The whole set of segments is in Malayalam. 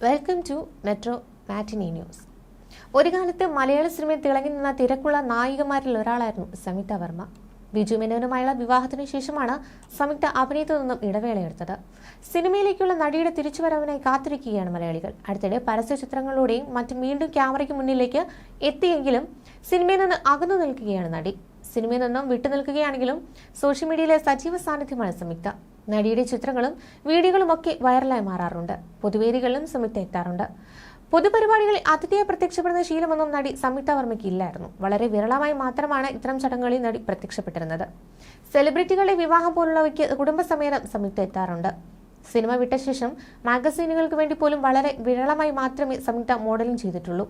Welcome to metro matinee news. ഒരു കാലത്ത് മലയാള സിനിമയിൽ തിളങ്ങി നിന്ന തിരക്കുള്ള നായികമാരിൽ ഒരാളായിരുന്നു സംയുക്ത വർമ്മ. ബിജു മേനോനുമായുള്ള വിവാഹത്തിനു ശേഷമാണ് സംയുക്ത അഭിനയത്തിൽ നിന്നും ഇടവേളയെടുത്തത്. സിനിമയിലേക്കുള്ള നടിയുടെ തിരിച്ചുവരവിനായി കാത്തിരിക്കുകയാണ് മലയാളികൾ. അടുത്തിടെ പരസ്യ ചിത്രങ്ങളിലൂടെയും മറ്റും വീണ്ടും ക്യാമറയ്ക്ക് മുന്നിലേക്ക് എത്തിയെങ്കിലും സിനിമയിൽ നിന്ന് അകന്നു നിൽക്കുകയാണ് നടി. സിനിമയിൽ നിന്നും വിട്ടുനിൽക്കുകയാണെങ്കിലും സോഷ്യൽ മീഡിയയിലെ സജീവ സാന്നിധ്യമാണ് സംയുക്ത. നടിയുടെ ചിത്രങ്ങളും വീഡിയോകളും ഒക്കെ വൈറലായി മാറാറുണ്ട്. പൊതുവേദികളിലും സംയുക്ത എത്താറുണ്ട്. പൊതുപരിപാടികളിൽ അതിഥിയായി പ്രത്യക്ഷപ്പെടുന്ന ശീലമൊന്നും നടി സംയുക്ത വർമ്മയ്ക്ക് ഇല്ലായിരുന്നു. വളരെ വിരളമായി മാത്രമാണ് ഇത്തരം ചടങ്ങുകളിൽ നടി പ്രത്യക്ഷപ്പെട്ടിരുന്നത്. സെലിബ്രിറ്റികളുടെ വിവാഹം പോലുള്ളവയ്ക്ക് കുടുംബസമേതം സംയുക്ത എത്താറുണ്ട്. സിനിമ വിട്ട ശേഷം മാഗസീനുകൾക്ക് വേണ്ടി പോലും വളരെ വിരളമായി മാത്രമേ സംയുക്ത മോഡലിംഗ് ചെയ്തിട്ടുള്ളൂ.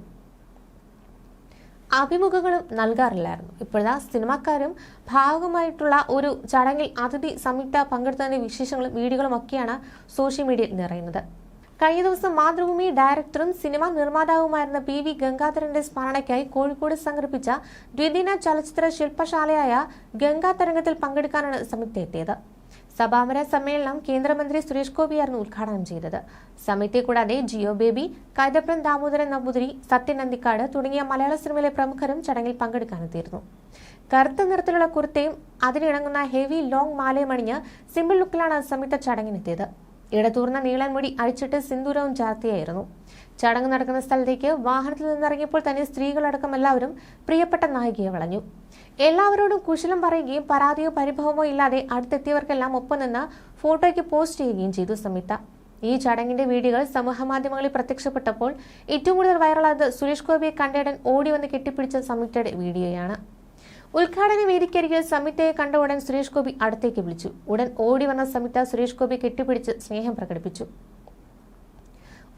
അഭിമുഖങ്ങളും നൽകാറില്ലായിരുന്നു. ഇപ്പോഴത്തെ സിനിമാക്കാരും ഭാഗമായിട്ടുള്ള ഒരു ചടങ്ങിൽ അതിഥി സംയുക്ത പങ്കെടുത്തതിന്റെ വിശേഷങ്ങളും വീഡിയോകളും ഒക്കെയാണ് സോഷ്യൽ മീഡിയയിൽ നിറയുന്നത്. കഴിഞ്ഞ ദിവസം മാതൃഭൂമി ഡയറക്ടറും സിനിമാ നിർമ്മാതാവുമായിരുന്ന PV ഗംഗാധരന്റെ സ്മരണയ്ക്കായി കോഴിക്കോട് സംഘടിപ്പിച്ച ദ്വിദിന ചലച്ചിത്ര ശില്പശാലയായ ഗംഗാതരംഗത്തിൽ പങ്കെടുക്കാനാണ് സംയുക്ത എത്തിയത്. സഭാമര സമ്മേളനം കേന്ദ്രമന്ത്രി സുരേഷ് ഗോപിയായിരുന്നു ഉദ്ഘാടനം ചെയ്തത്. സംയുക്തയെ കൂടാതെ ജിയോ ബേബി, കൈതപ്രം ദാമോദരൻ നമ്പൂതിരി, സത്യൻ അന്തിക്കാട് തുടങ്ങിയ മലയാള സിനിമയിലെ പ്രമുഖരും ചടങ്ങിൽ പങ്കെടുക്കാനെത്തിയിരുന്നു. കറുത്ത നിറത്തിലുള്ള കുർത്തയും അതിനിണങ്ങുന്ന ഹെവി ലോങ് മാലയും അണിഞ്ഞ് സിമ്പിൾ ലുക്കിലാണ് സംയുക്ത ചടങ്ങിനെത്തിയത്. ഇടതൂർന്ന നീളൻ മുടി അഴിച്ചിട്ട് സിന്ദൂരവും ചാർത്തിയായിരുന്നു. ചടങ്ങ് നടക്കുന്ന സ്ഥലത്തേക്ക് വാഹനത്തിൽ നിന്നിറങ്ങിയപ്പോൾ തന്നെ സ്ത്രീകളടക്കം എല്ലാവരും പ്രിയപ്പെട്ട നായികയെ വളഞ്ഞു. എല്ലാവരോടും കുശലം പറയുകയും പരാതിയോ പരിഭവമോ ഇല്ലാതെ അടുത്തെത്തിയവർക്കെല്ലാം ഒപ്പം നിന്ന് ഫോട്ടോയ്ക്ക് പോസ്റ്റ് ചെയ്യുകയും ചെയ്തു സംയുക്ത. ഈ ചടങ്ങിന്റെ വീഡിയോകൾ സമൂഹമാധ്യമങ്ങളിൽ പ്രത്യക്ഷപ്പെട്ടപ്പോൾ ഏറ്റവും കൂടുതൽ വൈറലായത് സുരേഷ് ഗോപിയെ കണ്ടയുടൻ ഓടി വന്ന് കെട്ടിപ്പിടിച്ച സംയുക്തയുടെ വീഡിയോയാണ്. ഉദ്ഘാടന വേദിക്കരികിൽ സംയുക്തയെ കണ്ട ഉടൻ സുരേഷ് ഗോപി അടുത്തേക്ക് വിളിച്ചു. ഉടൻ ഓടി വന്ന സംയുക്ത സുരേഷ് ഗോപിയെ കെട്ടിപ്പിടിച്ച് സ്നേഹം പ്രകടിപ്പിച്ചു.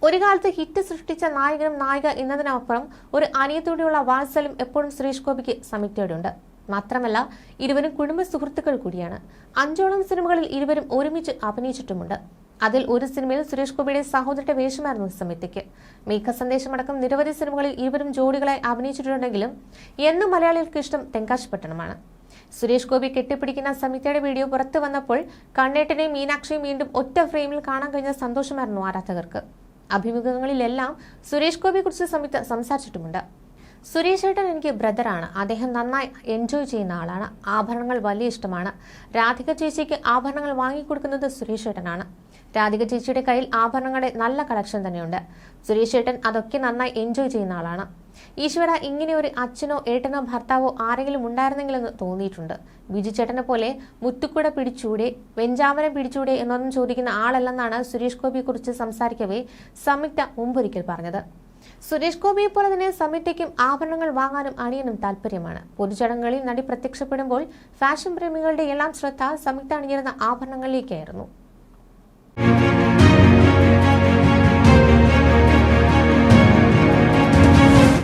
ഒരു കാലത്ത് ഹിറ്റ് സൃഷ്ടിച്ച നായകനും നായിക എന്നതിനപ്പുറം ഒരു അനിയത്തോടെയുള്ള വാത്സല്യം എപ്പോഴും സുരേഷ് ഗോപിക്ക് സംയുക്തയോടുണ്ട്. മാത്രമല്ല ഇരുവരും കുടുംബ സുഹൃത്തുക്കൾ കൂടിയാണ്. 5ഓളം സിനിമകളിൽ ഇരുവരും ഒരുമിച്ച് അഭിനയിച്ചിട്ടുമുണ്ട്. അതിൽ ഒരു സിനിമയിൽ സുരേഷ് ഗോപിയുടെ സഹോദരിയുടെ വേഷമായിരുന്നു സംയുക്തയ്ക്ക്. മേഘസന്ദേശമടക്കം നിരവധി സിനിമകളിൽ ഇരുവരും ജോഡികളായി അഭിനയിച്ചിട്ടുണ്ടെങ്കിലും എന്നും മലയാളികൾക്ക് ഇഷ്ടം തെങ്കാശിപ്പട്ടണമാണ്. സുരേഷ് ഗോപി കെട്ടിപ്പിടിക്കുന്ന സംയുക്തയുടെ വീഡിയോ പുറത്തു വന്നപ്പോൾ കണ്ണേട്ടനെയും മീനാക്ഷിയും വീണ്ടും ഒറ്റ ഫ്രെയിമിൽ കാണാൻ കഴിഞ്ഞ സന്തോഷമായിരുന്നു ആരാധകർക്ക്. അഭിമുഖങ്ങളിലെല്ലാം സുരേഷ് ഗോപിയെ കുറിച്ച് സംയുക്ത സംസാരിച്ചിട്ടുമുണ്ട്. സുരേഷ് ഏട്ടൻ എനിക്ക് ബ്രദറാണ്. അദ്ദേഹം നന്നായി എൻജോയ് ചെയ്യുന്ന ആളാണ്. ആഭരണങ്ങൾ വലിയ ഇഷ്ടമാണ്. രാധിക ചേച്ചിക്ക് ആഭരണങ്ങൾ വാങ്ങിക്കൊടുക്കുന്നത് സുരേഷ് ഏട്ടനാണ്. രാധിക ചേച്ചിയുടെ കയ്യിൽ ആഭരണങ്ങളുടെ നല്ല കളക്ഷൻ തന്നെയുണ്ട്. സുരേഷ് ഏട്ടൻ അതൊക്കെ നന്നായി എൻജോയ് ചെയ്യുന്ന ആളാണ്. ഈശ്വര, ഇങ്ങനെ ഒരു അച്ഛനോ ഏട്ടനോ ഭർത്താവോ ആരെങ്കിലും ഉണ്ടായിരുന്നെങ്കിലെന്ന് തോന്നിയിട്ടുണ്ട്. ബിജു ചേട്ടനെ പോലെ മുത്തുക്കുട പിടിച്ചൂടെ, വെഞ്ചാമരം പിടിച്ചൂടെ എന്നൊന്നും ചോദിക്കുന്ന ആളല്ലെന്നാണ് സുരേഷ് ഗോപിയെ കുറിച്ച് സംസാരിക്കവേ സംയുക്ത മുമ്പൊരിക്കൽ പറഞ്ഞത്. സുരേഷ് ഗോപിയെ പോലെ തന്നെ സംയുക്തയ്ക്കും ആഭരണങ്ങൾ വാങ്ങാനും അണിയാനും താല്പര്യമാണ്. പൊതുചടങ്ങുകളിൽ നടി പ്രത്യക്ഷപ്പെടുമ്പോൾ ഫാഷൻ പ്രേമികളുടെ എല്ലാം ശ്രദ്ധ സംയുക്ത അണിഞ്ഞിരുന്ന ആഭരണങ്ങളിലേക്കായിരുന്നു.